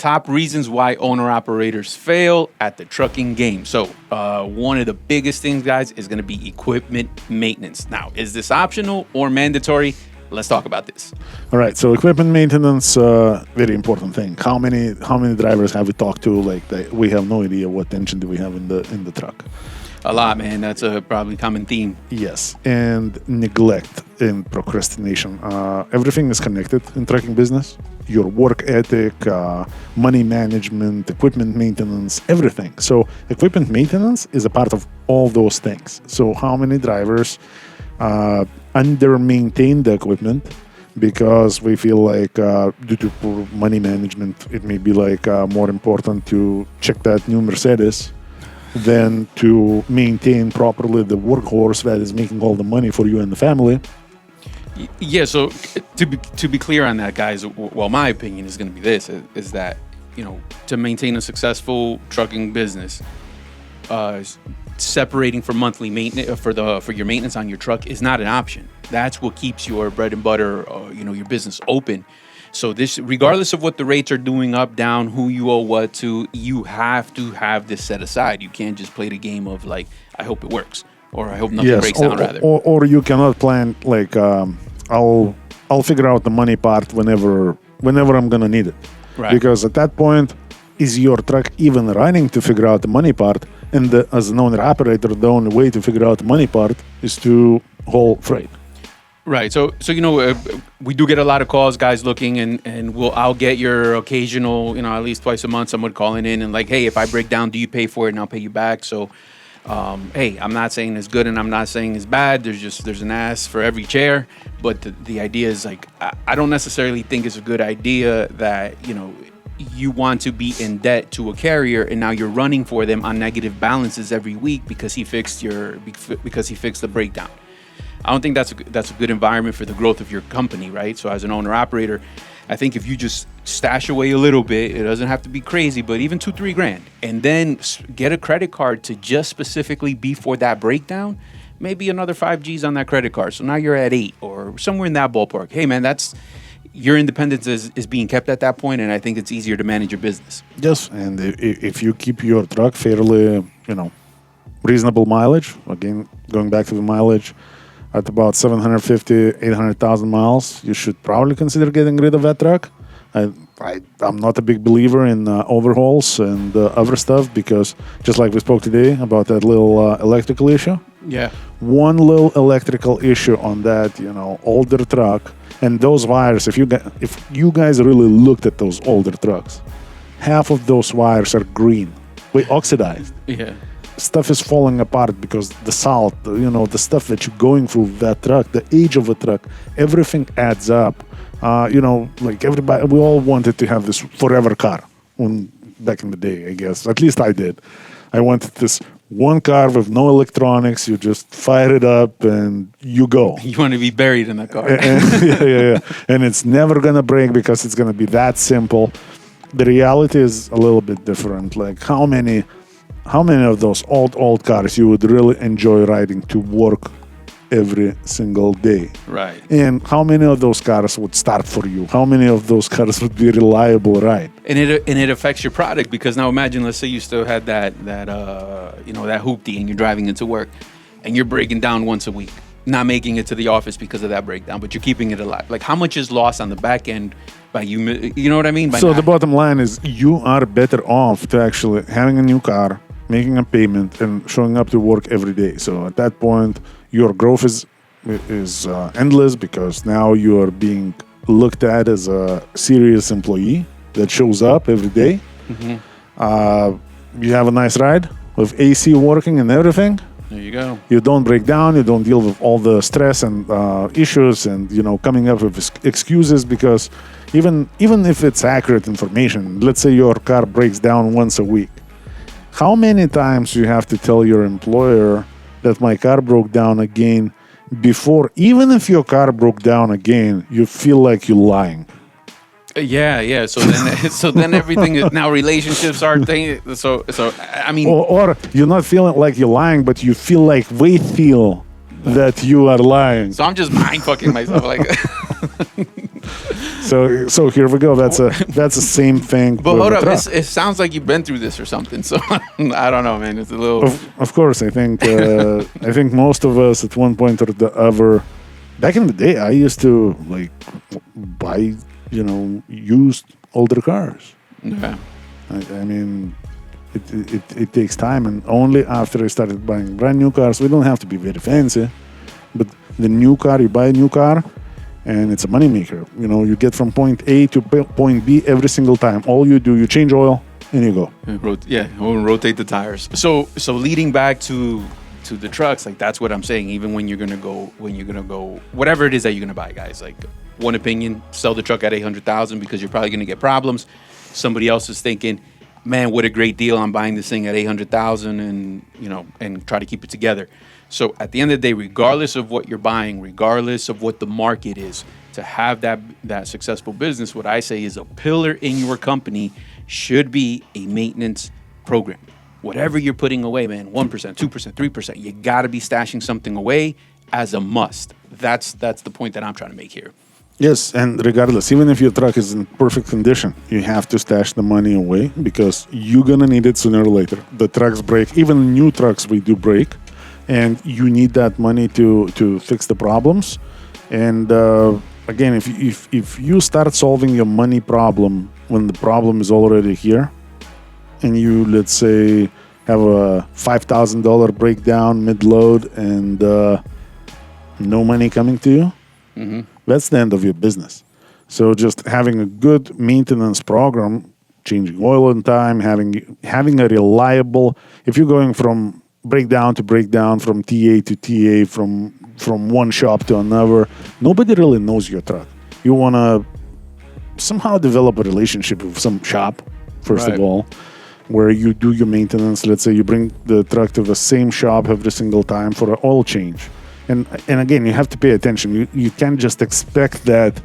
top reasons why owner-operators fail at the trucking game. So one of the biggest things, guys, is going to be equipment maintenance. Now, is this optional or mandatory? Let's talk about this. All right. So equipment maintenance, very important thing. How many drivers have we talked to? Like we have no idea what engine do we have in the truck. A lot, man. That's a probably common theme. Yes, and neglect and procrastination. Everything is connected in trucking business. Your work ethic, money management, equipment maintenance, everything. So equipment maintenance is a part of all those things. So how many drivers under-maintain the equipment because we feel like due to poor money management, it may be like more important to check that new Mercedes than to maintain properly the workhorse that is making all the money for you and the family. Yeah, so to be clear on that, guys, well, my opinion is going to be this, is that, you know, to maintain a successful trucking business, separating for monthly maintenance for your maintenance on your truck is not an option. That's what keeps your bread and butter, your business open. So this, regardless of what the rates are doing up, down, who you owe what to, you have to have this set aside. You can't just play the game of like, I hope it works, or I hope nothing breaks down. Rather, or you cannot plan like I'll figure out the money part whenever I'm gonna need it, right? Because at that point, is your truck even running to figure out the money part? And as an owner operator, the only way to figure out the money part is to haul freight. Right. So we do get a lot of calls, guys looking, and I'll get your occasional, at least twice a month, someone calling in and like, hey, if I break down, do you pay for it and I'll pay you back? So, hey, I'm not saying it's good and I'm not saying it's bad. There's an ass for every chair. But the idea is like, I don't necessarily think it's a good idea that, you want to be in debt to a carrier and now you're running for them on negative balances every week because he fixed the breakdown. I don't think that's a good environment for the growth of your company, right? So as an owner-operator, I think if you just stash away a little bit, it doesn't have to be crazy, but even $2,000-$3,000, and then get a credit card to just specifically be for that breakdown, maybe another 5 G's on that credit card. So now you're at 8 or somewhere in that ballpark. Hey, man, your independence is being kept at that point, and I think it's easier to manage your business. Yes, and if you keep your truck fairly, reasonable mileage, again, going back to the mileage, at about 750, 800,000 miles, you should probably consider getting rid of that truck. I'm not a big believer in overhauls and other stuff because just like we spoke today about that little electrical issue. Yeah. One little electrical issue on that, older truck, and those wires, if you guys really looked at those older trucks, half of those wires are green. We oxidized. Yeah. Stuff is falling apart because the salt, the stuff that you're going through that truck, the age of the truck, everything adds up. Like everybody, we all wanted to have this forever car back in the day, I guess. At least I did. I wanted this one car with no electronics. You just fire it up and you go. You want to be buried in that car. Yeah. And it's never going to break because it's going to be that simple. The reality is a little bit different. Like how many of those old cars you would really enjoy riding to work every single day? Right. And how many of those cars would start for you? How many of those cars would be a reliable ride? And it affects your product because now imagine, let's say you still had that hoopty and you're driving into work and you're breaking down once a week, not making it to the office because of that breakdown, but you're keeping it alive. Like how much is lost on the back end by you know what I mean? So the bottom line is you are better off to actually having a new car, making a payment and showing up to work every day. So at that point, your growth is endless because now you are being looked at as a serious employee that shows up every day. Mm-hmm. You have a nice ride with AC working and everything. There you go. You don't break down. You don't deal with all the stress and issues and coming up with excuses because even if it's accurate information, let's say your car breaks down once a week. How many times you have to tell your employer that my car broke down again before, even if your car broke down again, you feel like you're lying? Yeah. So then everything is now relationships are things. So I mean, or you're not feeling like you're lying, but you feel like we feel that you are lying. So I'm just mind fucking myself like. So here we go. That's the same thing. But with hold the up, truck. it sounds like you've been through this or something. So I don't know, man. It's a little. Of course, I think most of us at one point or the other. Back in the day, I used to like buy, used older cars. Yeah. I mean, it takes time, and only after I started buying brand new cars, we don't have to be very fancy, but the new car, you buy a new car, and it's a moneymaker. You get from point A to point B every single time. All you do, you change oil, and you go. Rotate the tires. So leading back to the trucks, like that's what I'm saying. Even when you're gonna go, whatever it is that you're gonna buy, guys. Like one opinion, sell the truck at $800,000 because you're probably gonna get problems. Somebody else is thinking, man, what a great deal! I'm buying this thing at $800,000, and try to keep it together. So at the end of the day, regardless of what you're buying, regardless of what the market is, to have that successful business, what I say is a pillar in your company should be a maintenance program. Whatever you're putting away, man, 1%, 2%, 3%, you got to be stashing something away as a must. That's the point that I'm trying to make here. Yes, and regardless, even if your truck is in perfect condition, you have to stash the money away because you're going to need it sooner or later. The trucks break. Even new trucks, we do break. And you need that money to fix the problems. And again, if you start solving your money problem when the problem is already here, and you, let's say, have a $5,000 breakdown mid-load and no money coming to you, that's the end of your business. So just having a good maintenance program, changing oil on time, having a reliable, if you're going from breakdown to breakdown, from TA to TA, from one shop to another, nobody really knows your truck. You want to somehow develop a relationship with some shop, first of all, where you do your maintenance. Let's say you bring the truck to the same shop every single time for an oil change. And again, you have to pay attention. You can't just expect that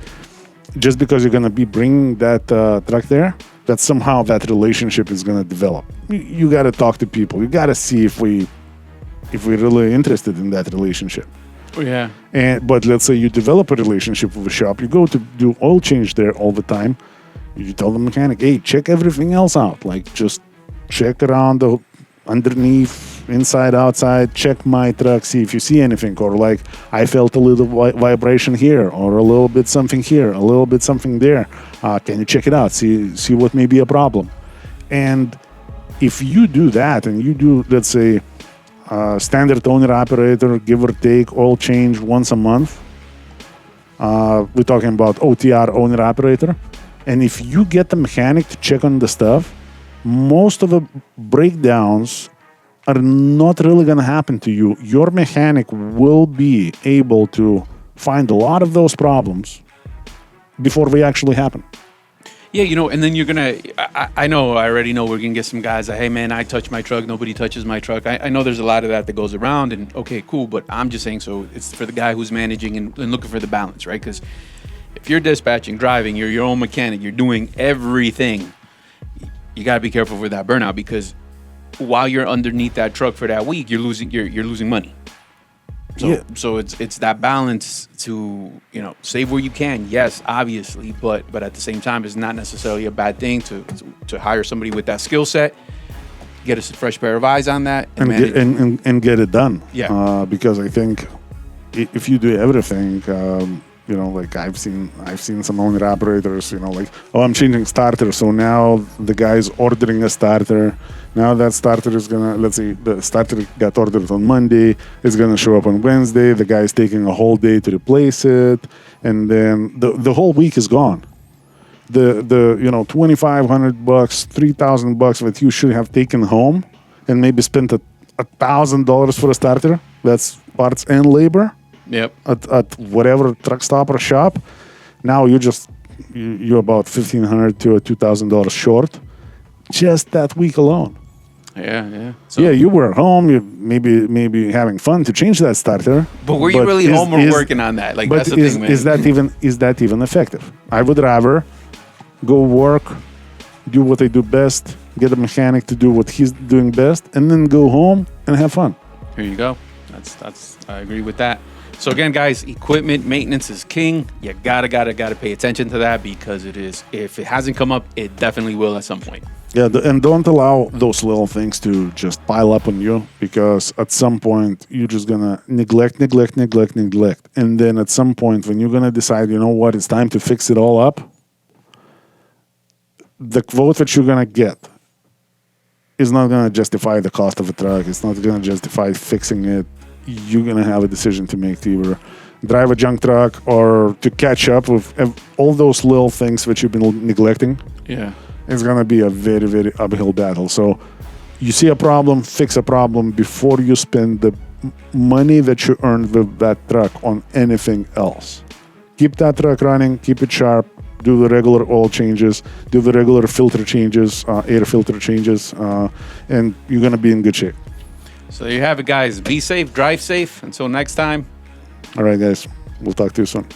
just because you're going to be bringing that truck there, that somehow that relationship is going to develop. You got to talk to people. You got to see if we're really interested in that relationship. Oh, yeah. But let's say you develop a relationship with a shop. You go to do oil change there all the time. You tell the mechanic, hey, check everything else out. Like just check around the underneath, inside, outside, check my truck, see if you see anything. Or like, I felt a little vibration here, or a little bit something here, a little bit something there. Can you check it out? See what may be a problem. And if you do that and you do, let's say, standard owner operator, give or take, oil change once a month, we're talking about OTR, owner operator. And if you get the mechanic to check on the stuff, most of the breakdowns are not really going to happen to you. Your mechanic will be able to find a lot of those problems before they actually happen. Yeah, and then you're going to, I already know we're going to get some guys that, hey, man, I touch my truck. Nobody touches my truck. I know there's a lot of that goes around, and okay, cool. But I'm just saying, so it's for the guy who's managing and looking for the balance, right? Because if you're dispatching, driving, you're your own mechanic, you're doing everything, you got to be careful for that burnout, because while you're underneath that truck for that week, you're losing money. So it's that balance to, save where you can. Yes, obviously, but at the same time, it's not necessarily a bad thing to hire somebody with that skill set, get a fresh pair of eyes on that, and get it done. Yeah. Because I think if you do everything, like I've seen some owner operators, like, oh, I'm changing starter, so now the guy's ordering a starter. Now that starter is gonna, let's say the starter got ordered on Monday, it's gonna show up on Wednesday. The guy's taking a whole day to replace it, and then the whole week is gone. The $2,500, $3,000 that you should have taken home, and maybe spent $1,000 for a starter. That's parts and labor. Yep. At whatever truck stop or shop, now you're about $1,500 to $2,000 short, just that week alone. Yeah. So, yeah, you were home. You maybe having fun to change that starter. But were you really home or working on that? Like, that's the thing, man. Is that even effective? I would rather go work, do what I do best, get a mechanic to do what he's doing best, and then go home and have fun. Here you go. That's I agree with that. So again, guys, equipment maintenance is king. You gotta pay attention to that because it is. If it hasn't come up, it definitely will at some point. Yeah, and don't allow those little things to just pile up on you, because at some point you're just gonna neglect, and then at some point when you're gonna decide, you know what, it's time to fix it all up, the quote that you're gonna get is not gonna justify the cost of a truck. It's not gonna justify fixing it. You're gonna have a decision to make to either drive a junk truck or to catch up with all those little things that you've been neglecting. Yeah. It's going to be a very, very uphill battle. So you see a problem, fix a problem before you spend the money that you earned with that truck on anything else. Keep that truck running, keep it sharp, do the regular oil changes, do the regular filter changes, air filter changes, and you're going to be in good shape. So there you have it, guys. Be safe, drive safe. Until next time. All right, guys. We'll talk to you soon.